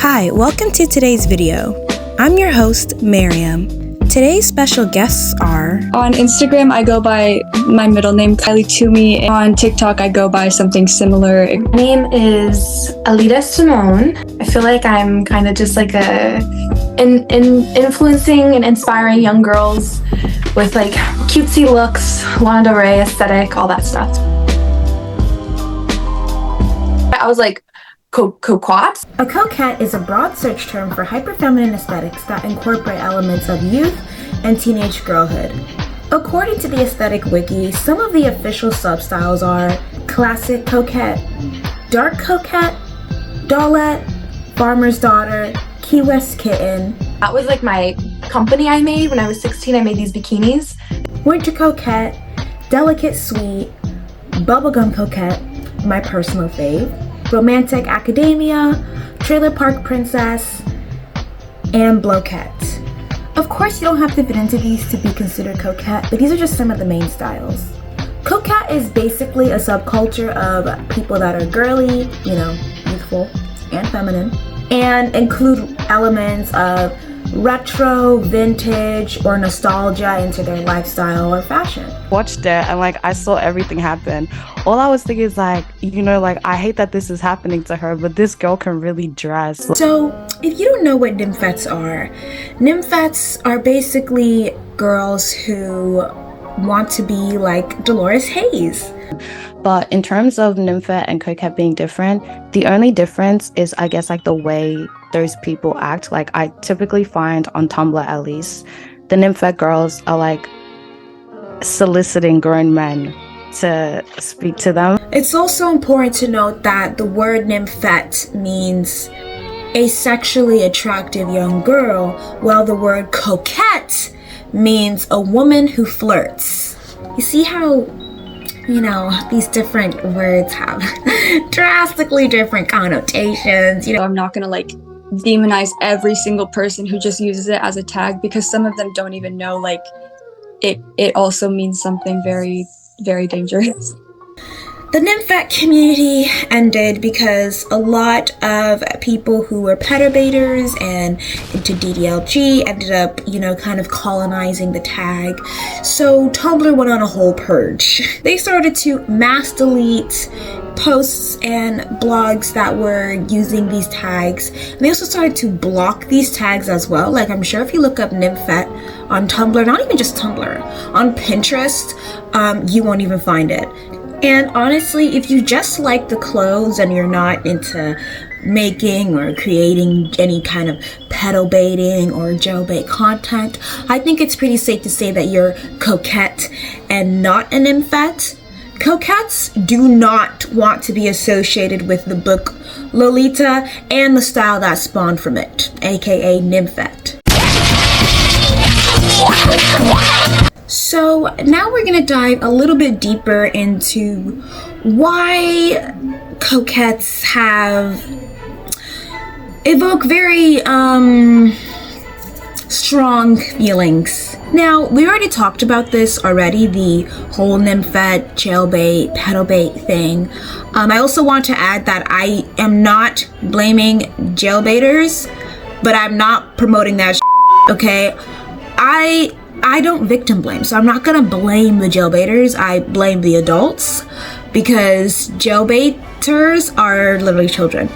Hi, welcome to today's video. I'm your host, Maryam. Today's special guests are... On Instagram, I go by my middle name, Alida Simone. On TikTok, I go by something similar. My name is Alida Simone. I feel like I'm kind of just like influencing and inspiring young girls with like cutesy looks, Lana Del Rey aesthetic, all that stuff. I was like, coquette? A coquette is a broad search term for hyper-feminine aesthetics that incorporate elements of youth and teenage girlhood. According to the Aesthetic Wiki, some of the official substyles are classic coquette, dark coquette, dollette, farmer's daughter, Key West kitten. That was like my company I made when I was 16. I made these bikinis. Winter coquette, delicate sweet, bubblegum coquette, my personal fave, romantic academia, trailer park princess, and bloquette. Of course, you don't have to fit into these to be considered coquette, but these are just some of the main styles. Coquette is basically a subculture of people that are girly, youthful and feminine, and include elements of retro, vintage, or nostalgia into their lifestyle or fashion. Watched it and I saw everything happen. All I was thinking is I hate that this is happening to her, but this girl can really dress. So if you don't know what nymphettes are basically girls who want to be like Dolores Hayes. But in terms of nymphette and coquette being different, the only difference is I guess the way those people act. I typically find on Tumblr at least, the nymphette girls are soliciting grown men to speak to them. It's also important to note that the word nymphette means a sexually attractive young girl, while the word coquette means a woman who flirts. You see how these different words have drastically different connotations. I'm not gonna demonize every single person who just uses it as a tag, because some of them don't even know it also means something very, very dangerous. The nymphette community ended because a lot of people who were petabaters and into DDLG ended up, kind of colonizing the tag. So Tumblr went on a whole purge. They started to mass delete posts and blogs that were using these tags. And they also started to block these tags as well. I'm sure if you look up nymphette on Tumblr, not even just Tumblr, on Pinterest, you won't even find it. And honestly, if you just like the clothes and you're not into making or creating any kind of pedo baiting or jailbait content, I think it's pretty safe to say that you're coquette and not a nymphette. Coquettes do not want to be associated with the book Lolita and the style that spawned from it, aka nymphette. So now we're going to dive a little bit deeper into why coquettes evoke very strong feelings. Now, we already talked about this already, the whole nymphette, jailbait, pedobait thing. I also want to add that I am not blaming jailbaiters, but I'm not promoting that okay? I don't victim blame, so I'm not gonna blame the jailbaiters. I blame the adults, because jailbaiters are literally children.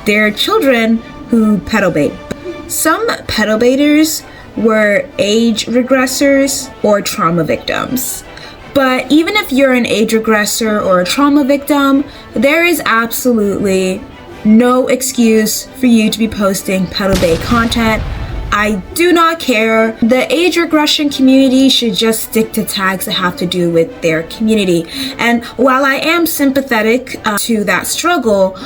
They're children who pedobait. Some pedobaiters were age regressors or trauma victims. But even if you're an age regressor or a trauma victim, there is absolutely no excuse for you to be posting pedobait content. I do not care. The age regression community should just stick to tags that have to do with their community. And while I am sympathetic to that struggle,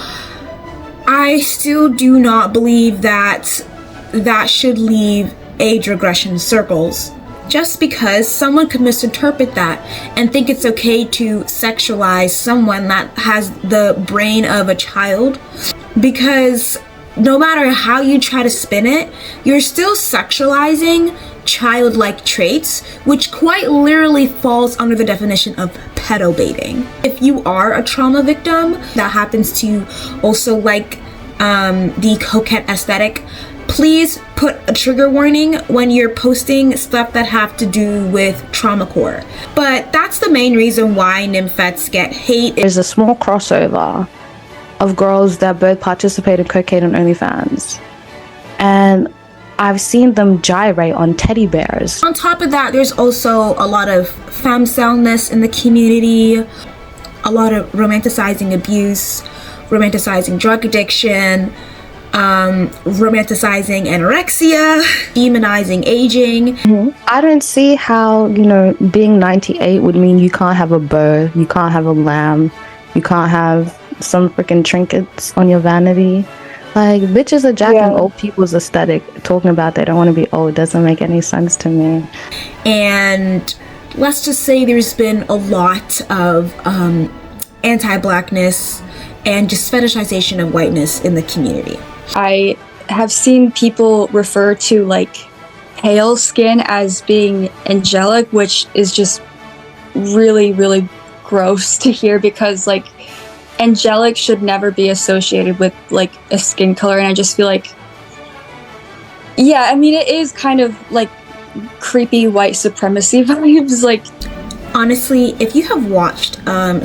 I still do not believe that that should leave age regression circles. Just because someone could misinterpret that and think it's okay to sexualize someone that has the brain of a child, because no matter how you try to spin it, you're still sexualizing childlike traits, which quite literally falls under the definition of pedobaiting. If you are a trauma victim that happens to also like the coquette aesthetic, please put a trigger warning when you're posting stuff that have to do with traumacore. But that's the main reason why nymphettes get hate. There's a small crossover of girls that both participate in coquette and OnlyFans, and I've seen them gyrate on teddy bears. On top of that, there's also a lot of femcelness in the community, a lot of romanticizing abuse, romanticizing drug addiction, romanticizing anorexia, demonizing aging. I don't see how, being 98 would mean you can't have a bow, you can't have a lamb, you can't have some freaking trinkets on your vanity. Like, bitches are jacking old people's aesthetic, talking about they don't want to be old. Doesn't make any sense to me. And let's just say there's been a lot of anti-blackness and just fetishization of whiteness in the community. I have seen people refer to like pale skin as being angelic, which is just really, really gross to hear, because like angelic should never be associated with like a skin color. And I just feel like, yeah, I mean, it is kind of like creepy white supremacy vibes. Like, honestly, if you have watched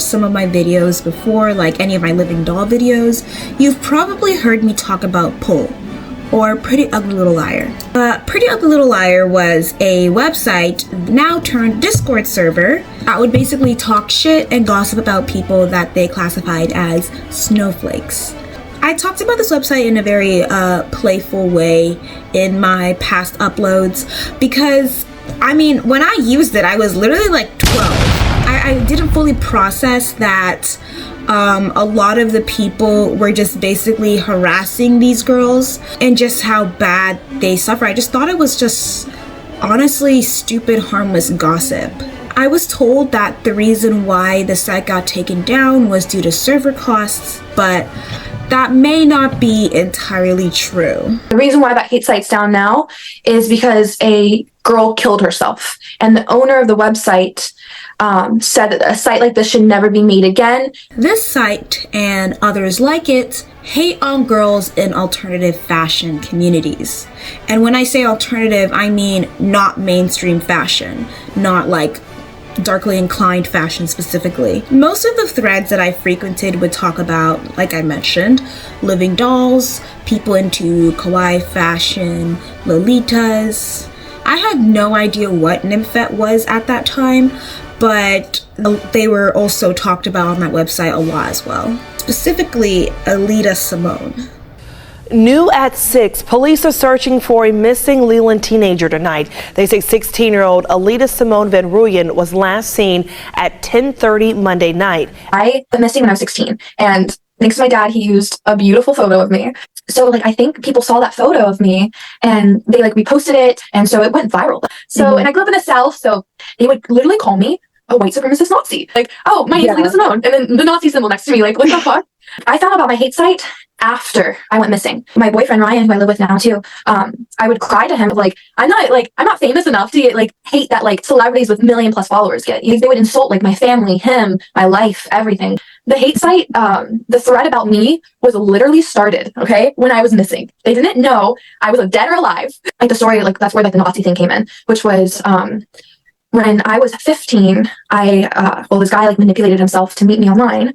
some of my videos before, like any of my living doll videos, you've probably heard me talk about Pull, or Pretty Ugly Little Liar. Pretty Ugly Little Liar was a website, now turned Discord server, that would basically talk shit and gossip about people that they classified as snowflakes. I talked about this website in a very playful way in my past uploads, because I mean, when I used it, I was literally like 12. I didn't fully process that a lot of the people were just basically harassing these girls and just how bad they suffer. I just thought it was just honestly stupid, harmless gossip. I was told that the reason why the site got taken down was due to server costs, but that may not be entirely true. The reason why that hate site's down now is because a girl killed herself, and the owner of the website said that a site like this should never be made again. This site and others like it hate on girls in alternative fashion communities. And when I say alternative, I mean not mainstream fashion, not like darkly inclined fashion specifically. Most of the threads that I frequented would talk about, like I mentioned, living dolls, people into kawaii fashion, Lolitas. I had no idea what nymphette was at that time, but they were also talked about on that website a lot as well. Specifically, Alida Simone. New at 6, police are searching for a missing Leland teenager tonight. They say 16-year-old Alida Simone Van Ruyen was last seen at 10:30 Monday night. I went missing when I was 16, and thanks to my dad, he used a beautiful photo of me. So like, I think people saw that photo of me and they like reposted it, and so it went viral. So and I grew up in the South, so they would literally call me a white supremacist Nazi. Like, oh, my name's Alida Simone, and then the Nazi symbol next to me. Like, what the fuck? I found out about my hate site after I went missing. My boyfriend Ryan, who I live with now too, I would cry to him like, I'm not famous enough to get like hate that like celebrities with 1 million+ followers get. They would insult like my family, him, my life, everything. The hate site, the thread about me was literally started, okay, when I was missing. They didn't know I was dead or alive. Like the story, like that's where like the Nazi thing came in, which was when I was 15, this guy like manipulated himself to meet me online.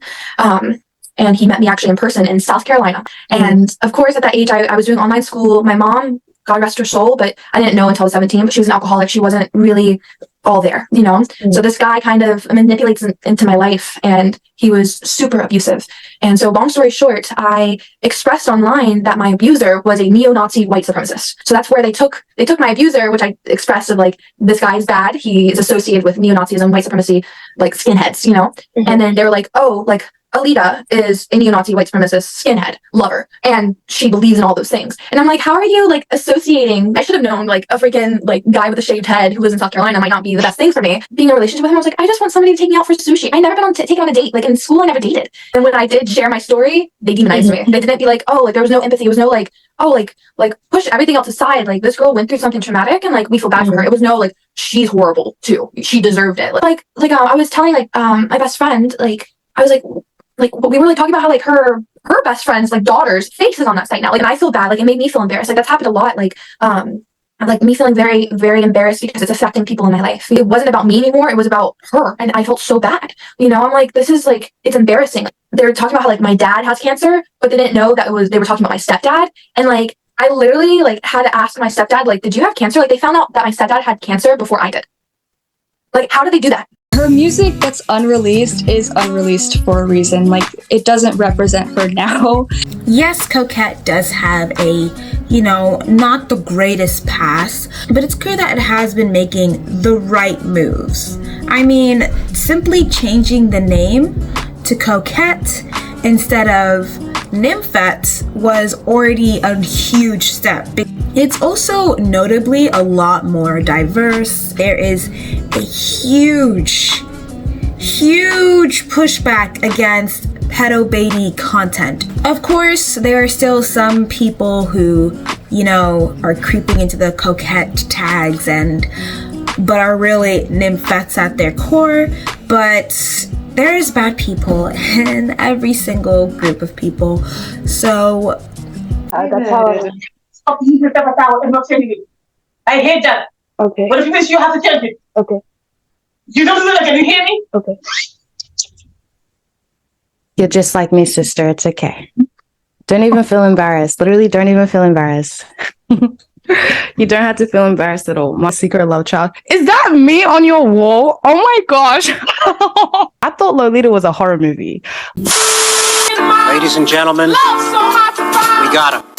And he met me actually in person in South Carolina. And of course, at that age, I was doing online school. My mom, God rest her soul, but I didn't know until I was 17, but she was an alcoholic. She wasn't really all there, you know? So this guy kind of manipulates into my life, and he was super abusive. And so long story short, I expressed online that my abuser was a neo-Nazi white supremacist. So that's where they took my abuser, which I expressed of like, this guy's bad. He is associated with neo-Nazism, white supremacy, like skinheads, you know? And then they were like, oh, like, Alida is a neo-Nazi white supremacist skinhead lover, and she believes in all those things. And I'm like, how are you like associating? I should have known like a freaking like guy with a shaved head who lives in South Carolina might not be the best thing for me. Being in a relationship with him, I was like, I just want somebody to take me out for sushi. I never been taken on a date. Like in school, I never dated. And when I did share my story, they demonized me. They didn't be like, oh, like there was no empathy. It was no like, oh, like push everything else aside. Like this girl went through something traumatic, and like we feel bad for her. It was no like she's horrible too. She deserved it. I was telling like my best friend, like I was like we were like talking about how like her her best friend's like daughter's face is on that site now. Like, and I feel bad. Like, it made me feel embarrassed. Like, that's happened a lot. Like me feeling very, very embarrassed because it's affecting people in my life. It wasn't about me anymore. It was about her. And I felt so bad. You know, I'm like, this is like, it's embarrassing. They were talking about how like my dad has cancer, but they didn't know that they were talking about my stepdad. And like, I literally like had to ask my stepdad, like, did you have cancer? Like, they found out that my stepdad had cancer before I did. Like, how did they do that? Her music that's unreleased is unreleased for a reason. Like, it doesn't represent her now. Yes, Coquette does have a, you know, not the greatest past, but it's clear that it has been making the right moves. I mean, simply changing the name to Coquette instead of Nymphette was already a huge step. It's also notably a lot more diverse. There is a huge pushback against pedo-baity content. Of course, there are still some people who, you know, are creeping into the coquette tags but are really nymphettes at their core, but there's bad people in every single group of people. So That's how Stop using the paper towel and not changing it. I hate that. Okay. But if you wish, you have to change it. Okay. You don't do it again, you hear me? Okay. You're just like me, sister. It's okay. Don't even feel embarrassed. Literally, don't even feel embarrassed. You don't have to feel embarrassed at all. My secret love child. Is that me on your wall? Oh my gosh. I thought Lolita was a horror movie. Ladies and gentlemen, we got him.